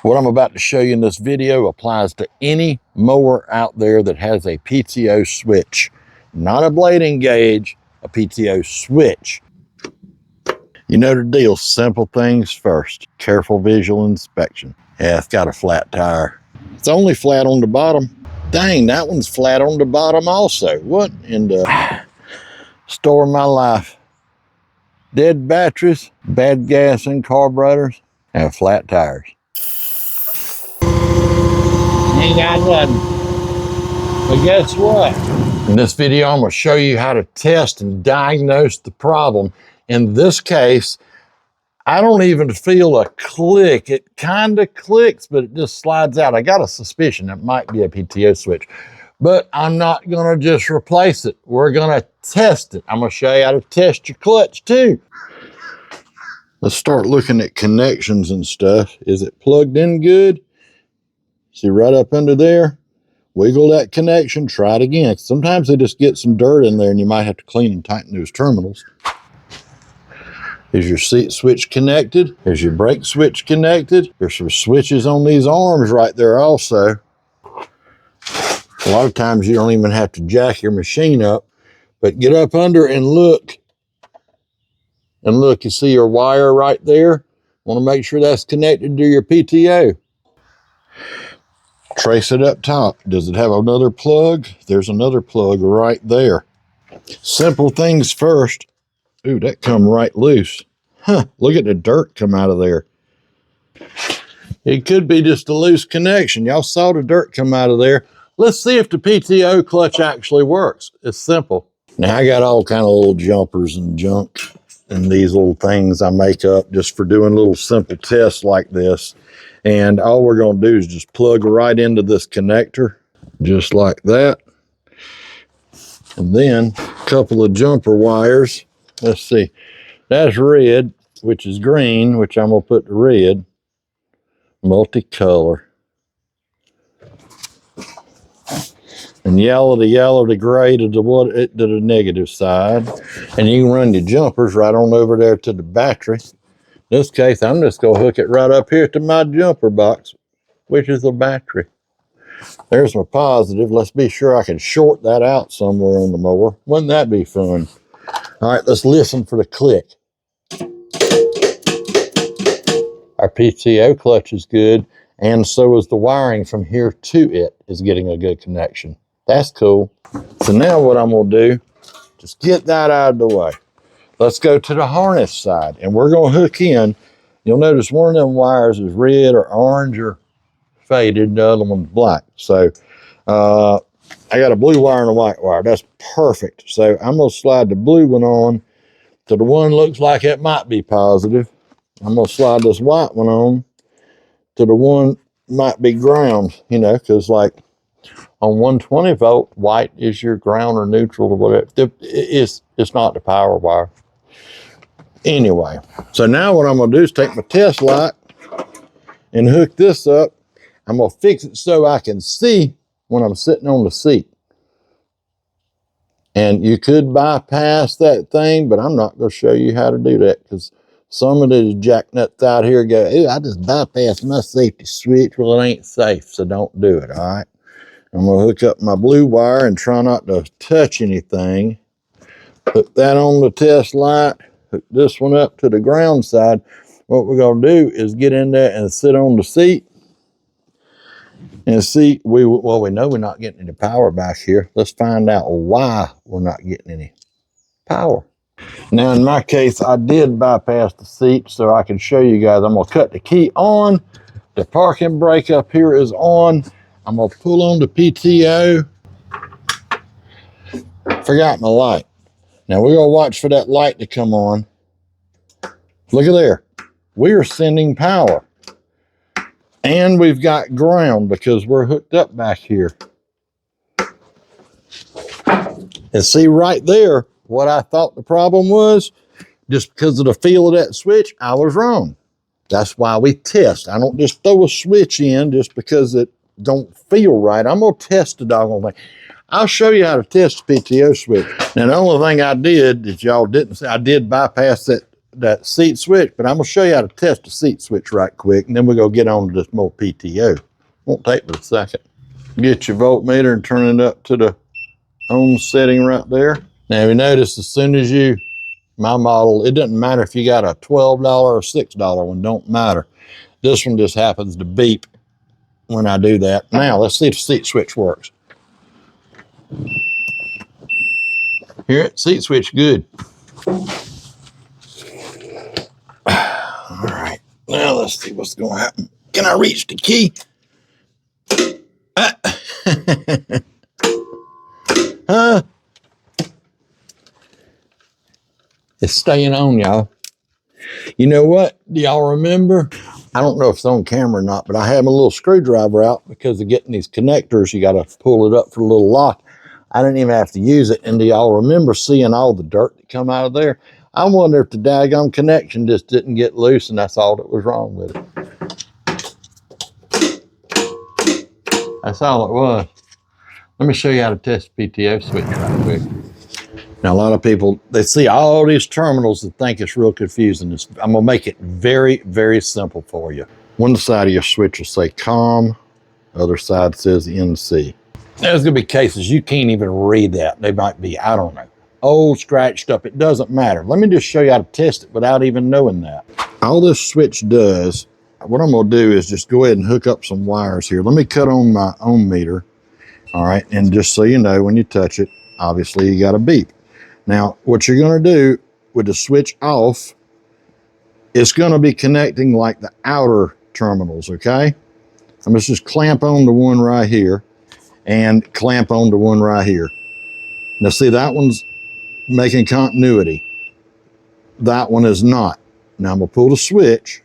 What I'm about to show you in this video applies to any mower out there that has a PTO switch. Not a blade engage, a PTO switch. You know the deal, simple things first. Careful visual inspection. Yeah, it's got a flat tire. It's only flat on the bottom. Dang, that one's flat on the bottom also. What in the store of my life? Dead batteries, bad gas in carburetors, and flat tires. Ain't got nothing. But guess what? In this video, I'm going to show you how to test and diagnose the problem. In this case, I don't even feel a click. It kind of clicks, but it just slides out. I got a suspicion it might be a PTO switch, but I'm not going to just replace it. We're going to test it. I'm going to show you how to test your clutch too. Let's start looking at connections and stuff. Is it plugged in good? See right up under there? Wiggle that connection, try it again. Sometimes they just get some dirt in there and you might have to clean and tighten those terminals. Is your seat switch connected? Is your brake switch connected? There's some switches on these arms right there also. A lot of times you don't even have to jack your machine up, but get up under and look. And look, you see your wire right there? Want to make sure that's connected to your PTO. Trace it up top. Does it have another plug? There's another plug right there. Simple things first. Ooh, that come right loose. Huh, look at the dirt come out of there. It could be just a loose connection. Y'all saw the dirt come out of there. Let's see if the PTO clutch actually works. It's simple. Now I got all kind of little jumpers and junk and these little things I make up just for doing little simple tests like this. And all we're going to do is just plug right into this connector, just like that. And then a couple of jumper wires. Let's see. That's red, which is green, which I'm going to put to red. Multicolor. And yellow to gray to the negative side. And you can run your jumpers right on over there to the battery. In this case, I'm just going to hook it right up here to my jumper box, which is the battery. There's my positive. Let's be sure I can short that out somewhere on the mower. Wouldn't that be fun? All right, let's listen for the click. Our PTO clutch is good, and so is the wiring from here to it is getting a good connection. That's cool. So now what I'm going to do, just get that out of the way. Let's go to the harness side, and we're going to hook in. You'll notice one of them wires is red or orange or faded. The other one's black. So I got a blue wire and a white wire. That's perfect. So I'm going to slide the blue one on to the one looks like it might be positive. I'm going to slide this white one on to the one might be ground, you know, because like on 120 volt, white is your ground or neutral or whatever. It's not the power wire. Anyway, so now what I'm going to do is take my test light and hook this up. I'm going to fix it so I can see when I'm sitting on the seat. And you could bypass that thing, but I'm not going to show you how to do that because some of these jacknuts out here go, "Ooh, I just bypassed my safety switch." Well, it ain't safe, so don't do it, all right? I'm going to hook up my blue wire and try not to touch anything. Put that on the test light. Hook this one up to the ground side. What we're going to do is get in there and sit on the seat and see. We know we're not getting any power back here. Let's find out why we're not getting any power. Now, in my case, I did bypass the seat so I can show you guys. I'm going to cut the key on. The parking brake up here is on. I'm going to pull on the PTO. Forgot my light. Now we're going to watch for that light to come on. Look at there. We are sending power. And we've got ground because we're hooked up back here. And see right there what I thought the problem was? Just because of the feel of that switch, I was wrong. That's why we test. I don't just throw a switch in just because it don't feel right. I'm going to test the doggone thing. I'll show you how to test the PTO switch. Now, the only thing I did that y'all didn't see, I did bypass that seat switch, but I'm gonna show you how to test the seat switch right quick, and then we're gonna get on to this more PTO. Won't take but a second. Get your voltmeter and turn it up to the ohm setting right there. Now you notice as soon as my model, it doesn't matter if you got a $12 or $6 one, don't matter. This one just happens to beep when I do that. Now let's see if the seat switch works. Hear it? Seat switch good. All right, now let's see what's gonna happen. Can I reach the key? It's staying on, y'all. You know what? Do y'all remember? I don't know if it's on camera or not, but I had my little screwdriver out because of getting these connectors. You got to pull it up for a little lock. I didn't even have to use it. And do y'all remember seeing all the dirt that come out of there? I wonder if the daggone connection just didn't get loose and that's all that was wrong with it. That's all it was. Let me show you how to test the PTO switch right quick. Now, a lot of people, they see all these terminals and think it's real confusing. I'm gonna make it very, very simple for you. One side of your switch will say COM, the other side says NC. There's gonna be cases you can't even read that. They might be, I don't know, old, scratched up. It doesn't matter. Let me just show you how to test it without even knowing that. All this switch does, what I'm gonna do is just go ahead and hook up some wires here. Let me cut on my ohm meter, all right? And just so you know, when you touch it, obviously you got a beep. Now, what you're gonna do with the switch off, it's gonna be connecting like the outer terminals, okay? I'm gonna just clamp on the one right here and clamp on the one right here. Now see, that one's making continuity. That one is not. Now I'm gonna pull the switch.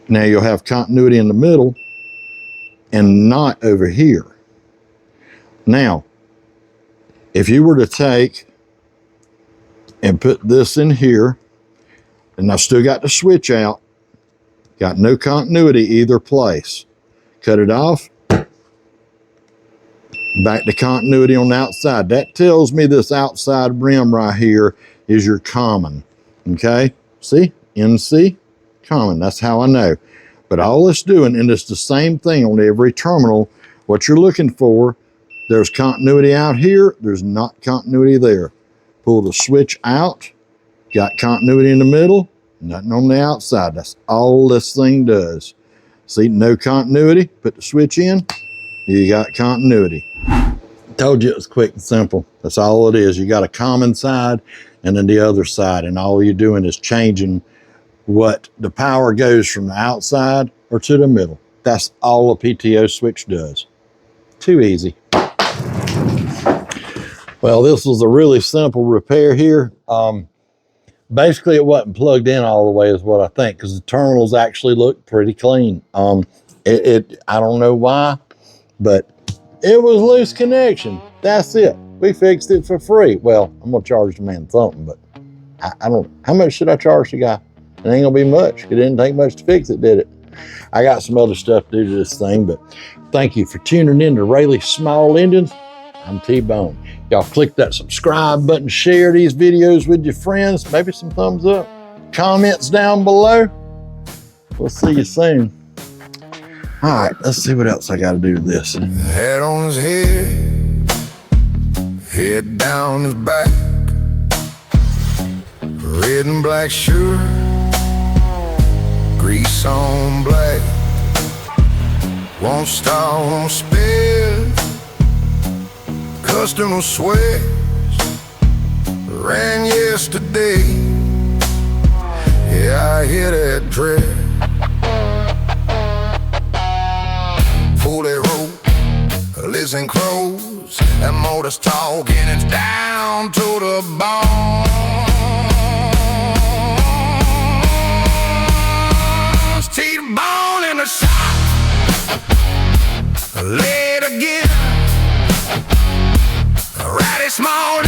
Now you'll have continuity in the middle and not over here. Now, if you were to take and put this in here, and I've still got the switch out, got no continuity either place. Cut it off, back to continuity on the outside. That tells me this outside rim right here is your common, okay? See, NC, common, that's how I know. But all it's doing, and it's the same thing on every terminal, what you're looking for, there's continuity out here, there's not continuity there. Pull the switch out, got continuity in the middle, nothing on the outside. That's all this thing does. See, no continuity, put the switch in, you got continuity. Told you it was quick and simple. That's all it is. You got a common side and then the other side, and all you're doing is changing what the power goes from the outside or to the middle. That's all a PTO switch does. Too easy. Well, this was a really simple repair here. Basically, it wasn't plugged in all the way is what I think, because the terminals actually look pretty clean. I don't know why, but it was loose connection. That's it. We fixed it for free. Well, I'm gonna charge the man something, but I don't, how much should I charge the guy? It ain't gonna be much. It didn't take much to fix it, did it? I got some other stuff to do to this thing, but thank you for tuning in to Rayleigh's Small Engines. I'm T-Bone. Y'all click that subscribe button, share these videos with your friends, maybe some thumbs up, comments down below. We'll see you soon. All right, let's see what else I got to do to this. Head on his head, head down his back, red and black shirt, grease on black, won't stop, won't spare, customer swears, ran yesterday, yeah, I hear that dread. Pull that rope, listen close, that motor's talking, it's down to the bone. T-bone in the shop, late again, Rowdy Small.